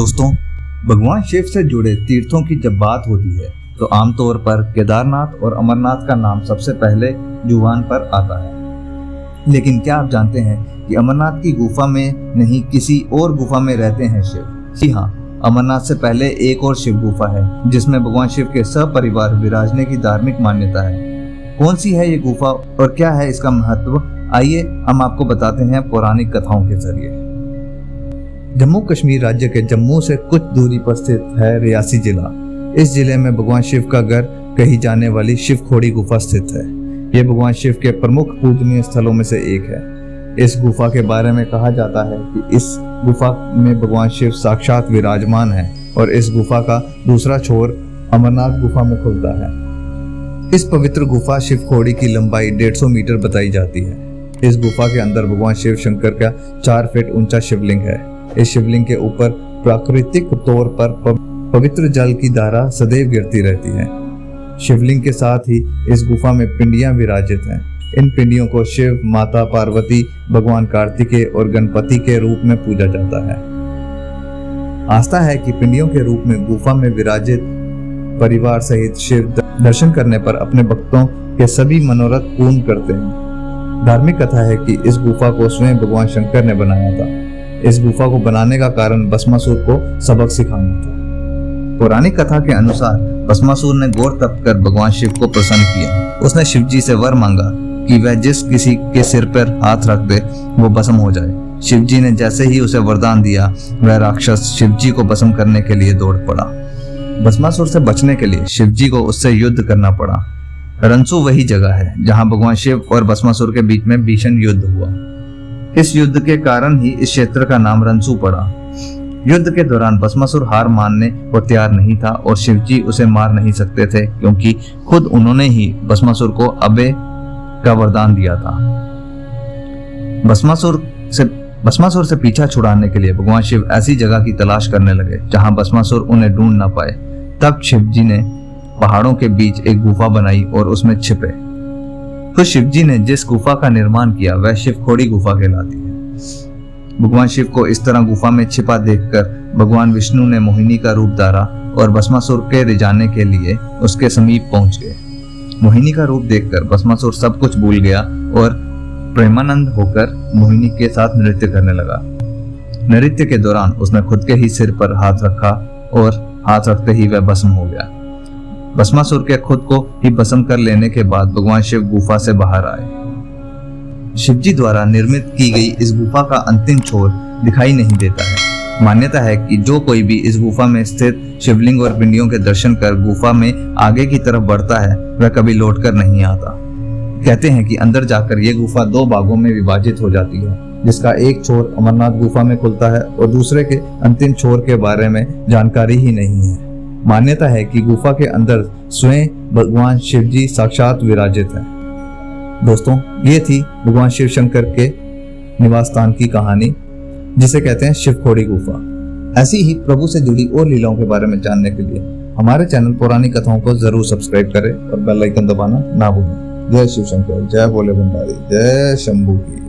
दोस्तों, भगवान शिव से जुड़े तीर्थों की जब बात होती है तो आमतौर पर केदारनाथ और अमरनाथ का नाम सबसे पहले जुबान पर आता है। लेकिन क्या आप जानते हैं कि अमरनाथ की गुफा में नहीं किसी और गुफा में रहते हैं शिव? जी हाँ, अमरनाथ से पहले एक और शिव गुफा है जिसमें भगवान शिव के सपरिवार विराजने की धार्मिक मान्यता है। कौन सी है ये गुफा और क्या है इसका महत्व, आइए हम आपको बताते हैं पौराणिक कथाओं के जरिए। जम्मू कश्मीर राज्य के जम्मू से कुछ दूरी पर स्थित है रियासी जिला। इस जिले में भगवान शिव का घर कही जाने वाली शिव खोड़ी गुफा स्थित है। ये भगवान शिव के प्रमुख पूजनीय स्थलों में से एक है। इस गुफा के बारे में कहा जाता है कि इस गुफा में भगवान शिव साक्षात विराजमान है और इस गुफा का दूसरा छोर अमरनाथ गुफा में खुलता है। इस पवित्र गुफा शिव खोड़ी की लंबाई 150 मीटर बताई जाती है। इस गुफा के अंदर भगवान शिव शंकर का 4 फीट ऊंचा शिवलिंग है। इस शिवलिंग के ऊपर प्राकृतिक तौर पर पवित्र जल की धारा सदैव गिरती रहती है। शिवलिंग के साथ ही इस गुफा में पिंडियां विराजित हैं। इन पिंडियों को शिव, माता पार्वती, भगवान कार्तिकेय और गणपति के रूप में पूजा जाता है। आस्था है कि पिंडियों के रूप में गुफा में विराजित परिवार सहित शिव दर्शन करने पर अपने भक्तों के सभी मनोरथ पूर्ण करते हैं। धार्मिक कथा है कि इस गुफा को स्वयं भगवान शंकर ने बनाया था। इस गुफा को बनाने का कारण भस्मासुर को सबक सिखाना था। पौराणिक कथा के अनुसार भस्मासुर ने घोर तप कर भगवान शिव को प्रसन्न किया। उसने शिव जी से वर मांगा कि वह जिस किसी के सिर पर हाथ रख दे वो भस्म हो जाए। शिव जी ने जैसे ही उसे वरदान दिया, वह राक्षस शिव जी को भस्म करने के लिए दौड़ पड़ा। भस्मासुर से बचने के लिए शिव जी को उससे युद्ध करना पड़ा। रंसू वही जगह है जहाँ भगवान शिव और भस्मासुर के बीच में भीषण युद्ध हुआ। इस युद्ध के कारण ही इस क्षेत्र का नाम रंसू पड़ा। युद्ध के दौरान भस्मासुर हार मानने को तैयार नहीं था और शिवजी उसे मार नहीं सकते थे क्योंकि खुद उन्होंने ही भस्मासुर को अभय का वरदान दिया था। भस्मासुर से पीछा छुड़ाने के लिए भगवान शिव ऐसी जगह की तलाश करने लगे जहां भस्मासुर उन्हें ढूंढ ना पाए। तब शिवजी ने पहाड़ों के बीच एक गुफा बनाई और उसमें छिपे। तो शिवजी ने जिस गुफा का निर्माण किया वह शिव खोड़ी गुफा कहलाती है। भगवान शिव को इस तरह गुफा में छिपा देखकर भगवान विष्णु ने मोहिनी का रूप धारा और भस्मासुर के रिझाने के लिए उसके समीप पहुंच गए। मोहिनी का रूप देखकर भस्मासुर सब कुछ भूल गया और प्रेमानंद होकर मोहिनी के साथ नृत्य करने लगा। नृत्य के दौरान उसने खुद के ही सिर पर हाथ रखा और हाथ रखते ही वह भस्म हो गया। भस्मासुर के खुद को ही भस्म कर लेने के बाद भगवान शिव गुफा से बाहर आए। शिवजी द्वारा निर्मित की गई इस गुफा का अंतिम छोर दिखाई नहीं देता है। मान्यता है कि जो कोई भी इस गुफा में स्थित शिवलिंग और पिंडियों के दर्शन कर गुफा में आगे की तरफ बढ़ता है वह कभी लौटकर नहीं आता। कहते हैं कि अंदर जाकर यह गुफा 2 भागों में विभाजित हो जाती है, जिसका एक छोर अमरनाथ गुफा में खुलता है और दूसरे के अंतिम छोर के बारे में जानकारी ही नहीं है। मान्यता है कि गुफा के अंदर स्वयं भगवान शिव जी साक्षात विराजित हैं। दोस्तों, ये थी भगवान शिव शंकर के निवास स्थान की कहानी जिसे कहते हैं शिव खोड़ी गुफा। ऐसी ही प्रभु से जुड़ी और लीलाओं के बारे में जानने के लिए हमारे चैनल पौराणिक कथाओं को जरूर सब्सक्राइब करें और बेल आइकन दबाना ना भूलें। जय शिव शंकर, जय भोले भंडारी, जय शंभू की।